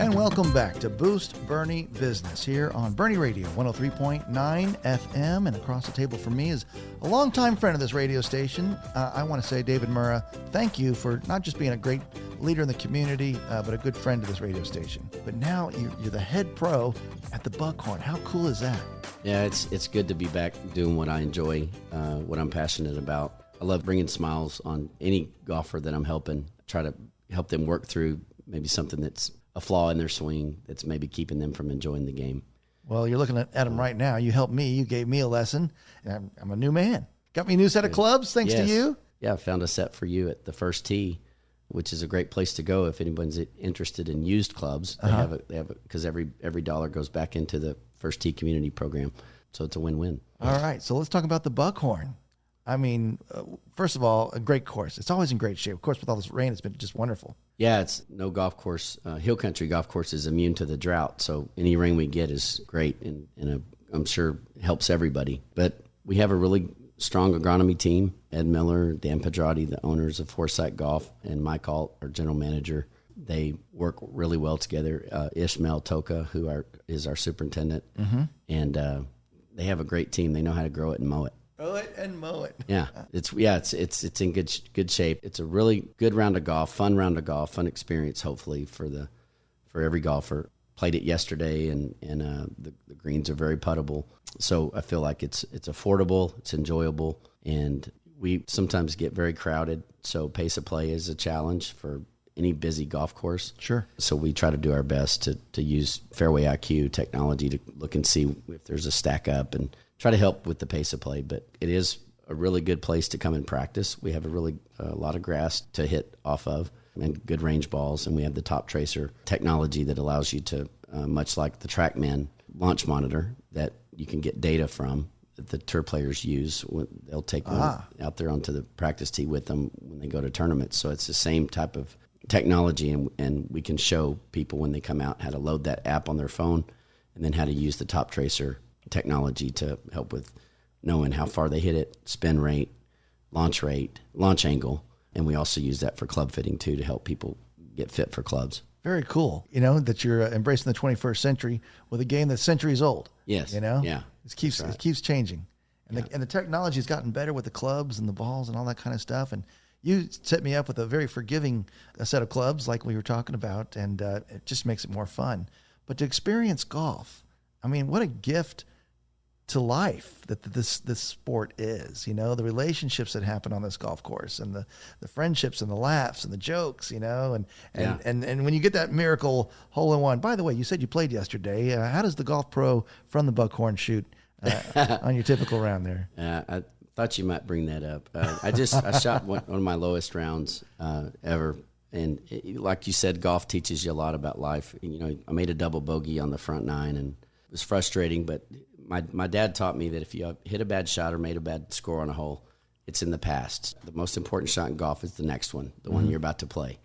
And welcome back to Boost Bernie Business here on Bernie Radio 103.9 FM. And across the table from me is a longtime friend of this radio station. I want to say, David Murra, thank you for not just being a great leader in the community, but a good friend to this radio station. But now you're the head pro at the Buckhorn. How cool is that? Yeah, it's good to be back doing what I enjoy, what I'm passionate about. I love bringing smiles on any golfer that I'm helping. Try to help them work through maybe something that's a flaw in their swing that's maybe keeping them from enjoying the game. Well, you're looking at them right now. You helped me. You gave me a lesson. I'm a new man. Got me a new set of clubs thanks to you. Yeah, I found a set for you at the First Tee, which is a great place to go if anyone's interested in used clubs. They have it because every dollar goes back into the First Tee community program, so it's a win-win. All right, so let's talk about the Buckhorn. I mean, first of all, a great course. It's always in great shape. Of course, with all this rain, it's been just wonderful. Yeah, it's no golf course. Hill country golf course is immune to the drought, so any rain we get is great, and I'm sure helps everybody. But we have a really strong agronomy team. Ed Miller, Dan Pedrati, the owners of Foresight Golf, and Mike Alt, our general manager. They work really well together. Ishmael Toka, who is our superintendent, and they have a great team. They know how to grow it and mow it. Grow it and mow it. Yeah, it's in good shape. It's a really good round of golf, fun experience. Hopefully for every golfer. Played it yesterday, and the greens are very puttable. So I feel like it's affordable, it's enjoyable, and we sometimes get very crowded. So pace of play is a challenge for any busy golf course. Sure. So we try to do our best to use Fairway IQ technology to look and see if there's a stack up and try to help with the pace of play. But it is a really good place to come and practice. We have a lot of grass to hit off of and good range balls, and we have the Toptracer technology that allows you to, much like the TrackMan launch monitor that you can get data from that the tour players use. They'll take one out there onto the practice tee with them when they go to tournaments. So it's the same type of technology, and we can show people when they come out how to load that app on their phone and then how to use the Toptracer technology to help with knowing how far they hit it, spin rate, launch angle, and we also use that for club fitting too to help people get fit for clubs. Very cool. That you're embracing the 21st century with a game that's centuries old. Yes. Yeah. It keeps changing, and the technology has gotten better with the clubs and the balls and all that kind of stuff. And you set me up with a very forgiving set of clubs, like we were talking about, and it just makes it more fun. But to experience golf, I mean, what a gift to life that this sport is. The relationships that happen on this golf course, and the friendships and the laughs and the jokes, and when you get that miracle hole in one. By the way, you said you played yesterday. How does the golf pro from the Buckhorn shoot on your typical round there? I thought you might bring that up. I shot one of my lowest rounds ever. And like you said, golf teaches you a lot about life. I made a double bogey on the front nine, and it was frustrating, but my dad taught me that if you hit a bad shot or made a bad score on a hole, it's in the past. The most important shot in golf is the next one, the one you're about to play.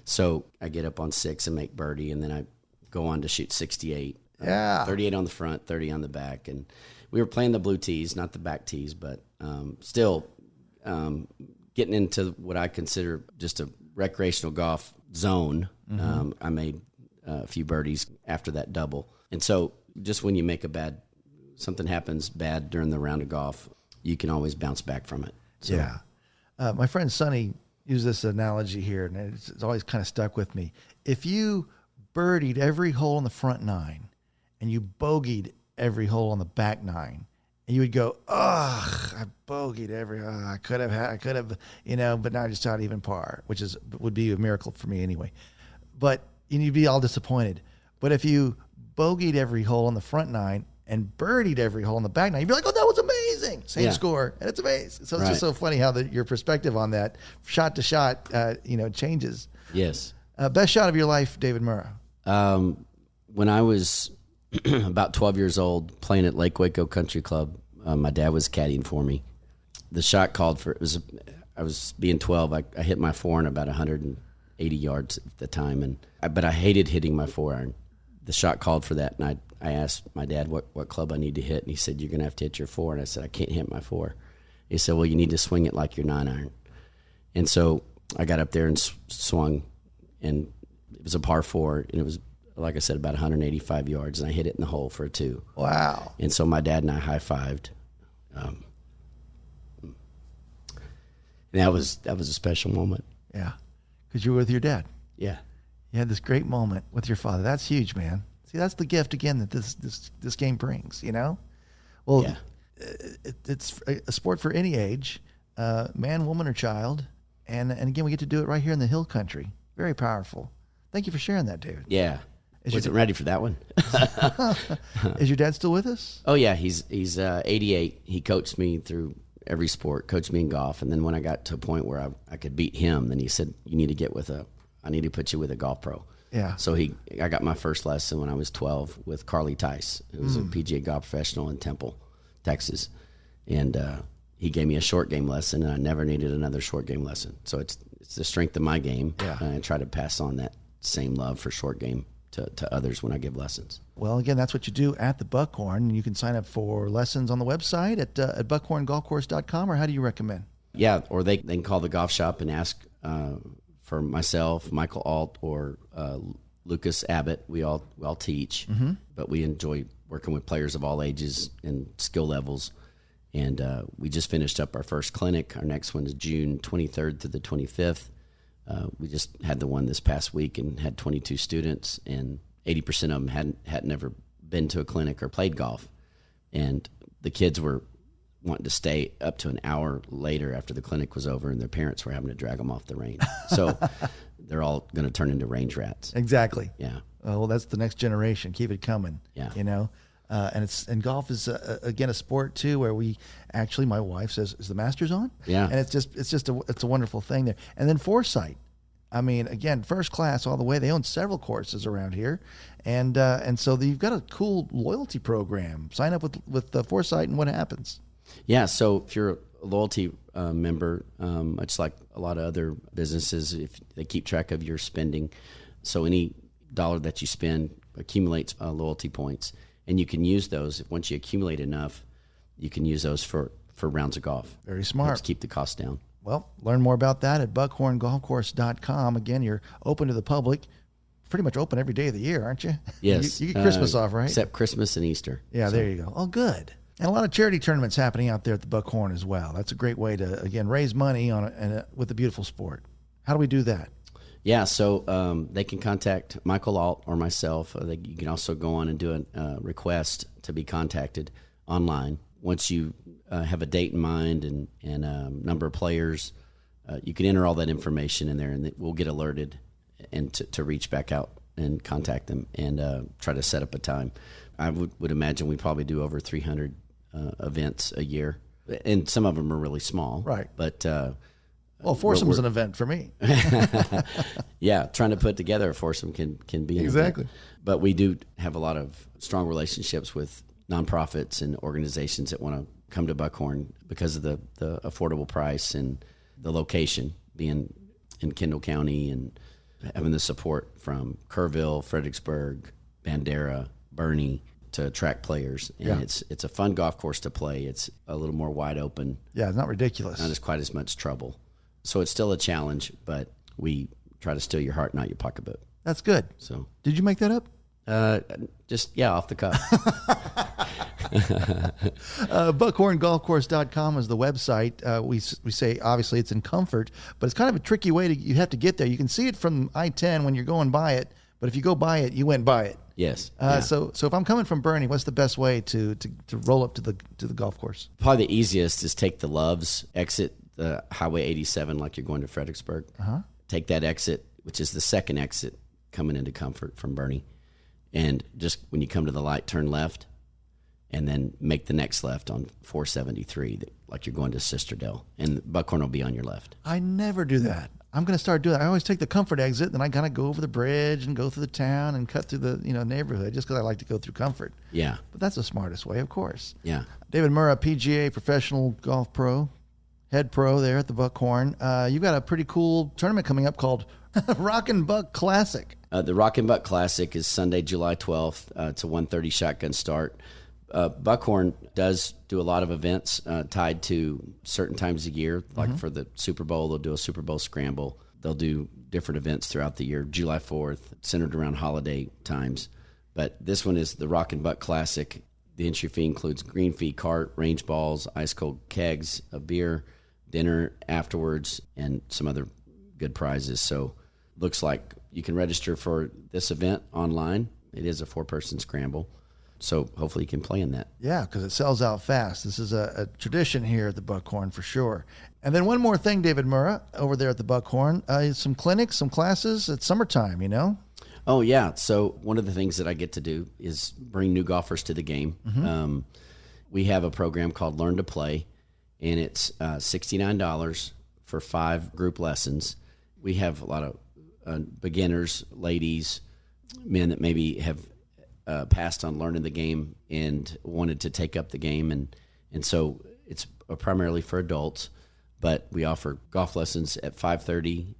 So I get up on 6 and make birdie, and then I go on to shoot 68. 38 on the front, 30 on the back. And we were playing the blue tees, not the back tees, but still getting into what I consider just a recreational golf zone. I made a few birdies after that double. And so just when you make something happens bad during the round of golf, you can always bounce back from it. So. Yeah. My friend Sonny used this analogy here, and it's always kind of stuck with me. If you birdied every hole on the front nine and you bogeyed every hole on the back nine, and you would go, I bogeyed I could have, but now I just shot even par, which would be a miracle for me anyway. But you'd be all disappointed. But if you bogeyed every hole on the front nine and birdied every hole on the back nine, you'd be like, that was amazing. Same score, and it's amazing. So it's just so funny how your perspective on that, shot to shot, changes. Yes. Best shot of your life, David Murra? When I was about 12 years old, playing at Lake Waco Country Club, my dad was caddying for me. The shot called for, I was being 12, I hit my 4-iron about 180 yards at the time, but I hated hitting my 4-iron. The shot called for that, and I asked my dad what club I need to hit, and he said, you're going to have to hit your 4. And I said, I can't hit my 4. He said, well, you need to swing it like your 9-iron. And so I got up there and swung, and it was a par 4, and it was like I said, about 185 yards, and I hit it in the hole for a 2. Wow. And so my dad and I high-fived. And that was a special moment. Yeah, because you were with your dad. Yeah. You had this great moment with your father. That's huge, man. See, that's the gift, again, that this game brings, you know? Well, Yeah. It's a sport for any age, man, woman, or child. And again, we get to do it right here in the hill country. Very powerful. Thank you for sharing that, David. Yeah. Wasn't ready for that one. Is your dad still with us? Oh, yeah. He's 88. He coached me through every sport, coached me in golf. And then when I got to a point where I could beat him, then he said, I need to put you with a golf pro. Yeah. So I got my first lesson when I was 12 with Carly Tice, who was a PGA golf professional in Temple, Texas. And he gave me a short game lesson, and I never needed another short game lesson. So it's the strength of my game. Yeah. And I try to pass on that same love for short game to others when I give lessons. Well, again, that's what you do at the Buckhorn. You can sign up for lessons on the website at buckhorngolfcourse.com, or how do you recommend? Yeah, or they can call the golf shop and ask for myself, Michael Alt, or Lucas Abbott. We all teach, but we enjoy working with players of all ages and skill levels. And we just finished up our first clinic. Our next one is June 23rd to the 25th. We just had the one this past week and had 22 students, and 80% of them hadn't never been to a clinic or played golf. And the kids were wanting to stay up to an hour later after the clinic was over, and their parents were having to drag them off the range. So they're all going to turn into range rats. Exactly. Yeah. Well, that's the next generation. Keep it coming. Yeah. You know, and golf is again a sport too, where we actually, my wife says, "Is the Masters on?" Yeah. And it's a wonderful thing there. And then Foresight. I mean, again, first class all the way. They own several courses around here, and so you've got a cool loyalty program. Sign up with Foresight, and what happens? Yeah, so if you're a loyalty member, much like a lot of other businesses, if they keep track of your spending, so any dollar that you spend accumulates loyalty points, and you can use those. Once you accumulate enough, you can use those for rounds of golf. Very smart. Helps keep the cost down. Well, learn more about that at buckhorngolfcourse.com. Again, you're open to the public. Pretty much open every day of the year, aren't you? Yes. You get Christmas off, right? Except Christmas and Easter. Yeah, there you go. Oh, good. And a lot of charity tournaments happening out there at the Buckhorn as well. That's a great way to, again, raise money with a beautiful sport. How do we do that? Yeah, so they can contact Michael Alt or myself. You can also go on and do a request to be contacted online. Once you have a date in mind and number of players, you can enter all that information in there, and we'll get alerted and to reach back out and contact them and try to set up a time. I would imagine we probably do over 300 events a year, and some of them are really small. Right. But well, foursome's an event for me. Yeah, trying to put together a foursome can be an exactly. event. But we do have a lot of strong relationships with nonprofits and organizations that want to come to Buckhorn because of the affordable price and the location being in Kendall County and having the support from Kerrville, Fredericksburg, Bandera, Boerne to attract players. And it's a fun golf course to play. It's a little more wide open. Yeah, it's not ridiculous. Not as quite as much trouble. So it's still a challenge, but we try to steal your heart, not your pocketbook. That's good. So did you make that up? Off the cuff. Buckhorngolfcourse.com is the website. We say obviously it's in Comfort, but it's kind of a tricky way you have to get there. You can see it from I-10 when you're going by it, but if you go by it, you went by it. Yes. So if I'm coming from Boerne, what's the best way to roll up to the golf course? Probably the easiest is take the Loves exit, the Highway 87, like you're going to Fredericksburg. Take that exit, which is the second exit coming into Comfort from Boerne. And just when you come to the light, turn left, and then make the next left on 473, like you're going to Sisterdale. And Buckhorn will be on your left. I never do that. I'm going to start doing that. I always take the Comfort exit, then I got to go over the bridge and go through the town and cut through the neighborhood just because I like to go through Comfort. Yeah. But that's the smartest way, of course. Yeah. David Murra, PGA professional golf pro, head pro there at the Buckhorn. You've got a pretty cool tournament coming up called Rockin Buck Classic. The Rockin Buck Classic is Sunday, July 12th. It's a 1:30 shotgun start. Buckhorn does do a lot of events tied to certain times a year. Like for the Super Bowl, they'll do a Super Bowl scramble. They'll do different events throughout the year, July 4th, centered around holiday times. But this one is the Rockin Buck Classic. The entry fee includes green fee cart, range balls, ice cold kegs, a beer, dinner afterwards, and some other good prizes. So looks like you can register for this event online. It is a 4-person scramble. So hopefully you can play in that. Yeah, because it sells out fast. This is a tradition here at the Buckhorn for sure. And then one more thing, David Murra, over there at the Buckhorn, some clinics, some classes. It's summertime, you know? Oh, yeah. So one of the things that I get to do is bring new golfers to the game. Mm-hmm. We have a program called Learn to Play, and it's $69 for 5 group lessons. We have a lot of beginners, ladies, men that maybe have passed on learning the game and wanted to take up the game. And so it's primarily for adults, but we offer golf lessons at 5:30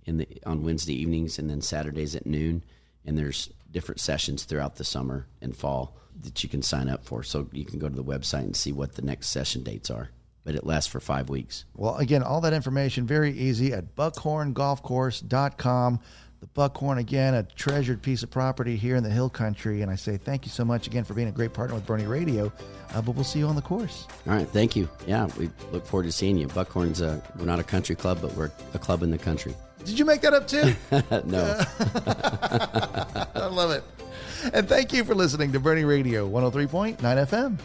on Wednesday evenings and then Saturdays at noon. And there's different sessions throughout the summer and fall that you can sign up for. So you can go to the website and see what the next session dates are. But it lasts for 5 weeks. Well, again, all that information very easy at buckhorngolfcourse.com. The Buckhorn, again, a treasured piece of property here in the Hill Country. And I say thank you so much again for being a great partner with Boerne Radio. But we'll see you on the course. All right. Thank you. Yeah, we look forward to seeing you. Buckhorn's, we're not a country club, but we're a club in the country. Did you make that up too? No. I love it. And thank you for listening to Boerne Radio 103.9 FM.